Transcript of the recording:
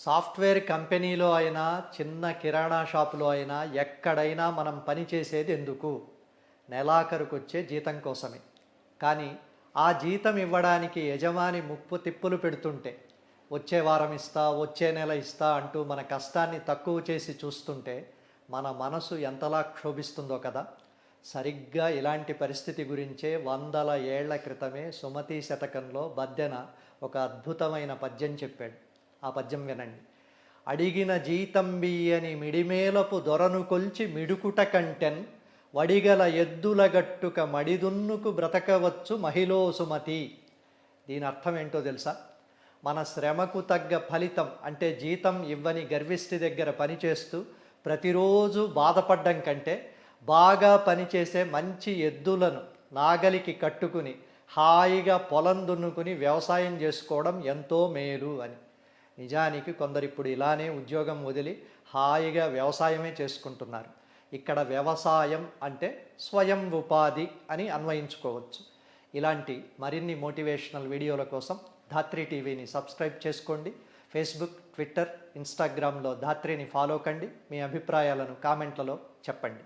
Software కంపెనీలో అయినా చిన్న కిరాణా షాపులో అయినా ఎక్కడైనా మనం పని చేసేది ఎందుకు? నెలాఖరుకు వచ్చే జీతం కోసమే. కానీ ఆ జీతం ఇవ్వడానికి యజమాని ముప్పు తిప్పులు పెడుతుంటే, వచ్చే వారం ఇస్తా, వచ్చే నెల ఇస్తా అంటూ మన కష్టాన్ని తక్కువ చేసి చూస్తుంటే మన మనసు ఎంతలా క్షోభిస్తుందో కదా. సరిగ్గా ఇలాంటి పరిస్థితి గురించే వందల ఏళ్ల క్రితమే సుమతి శతకంలో బద్దెన ఒక అద్భుతమైన పద్యం చెప్పాడు. ఆ పద్యం వినండి. అడిగిన జీతం బియ్యని మిడిమేలపు దొరను కొల్చి మిడుకుట కంటెన్, వడిగల ఎద్దుల గట్టుక మడిదున్నుకు బ్రతకవచ్చు మహిళో సుమతి. దీని అర్థం ఏంటో తెలుసా? మన శ్రమకు తగ్గ ఫలితం అంటే జీతం ఇవ్వని గర్విష్టి దగ్గర పనిచేస్తూ ప్రతిరోజు బాధపడ్డం కంటే బాగా పనిచేసే మంచి ఎద్దులను నాగలికి కట్టుకుని హాయిగా పొలం దున్నుకుని వ్యవసాయం చేసుకోవడం ఎంతో మేలు అని. నిజానికి కొందరు ఇప్పుడు ఇలానే ఉద్యోగం వదిలి హాయిగా వ్యవసాయమే చేసుకుంటున్నారు. ఇక్కడ వ్యవసాయం అంటే స్వయం ఉపాధి అని అన్వయించుకోవచ్చు. ఇలాంటి మరిన్ని మోటివేషనల్ వీడియోల కోసం ధాత్రి టీవీని సబ్స్క్రైబ్ చేసుకోండి. ఫేస్బుక్, ట్విట్టర్, ఇన్స్టాగ్రామ్లో ధాత్రిని ఫాలో కండి. మీ అభిప్రాయాలను కామెంట్లలో చెప్పండి.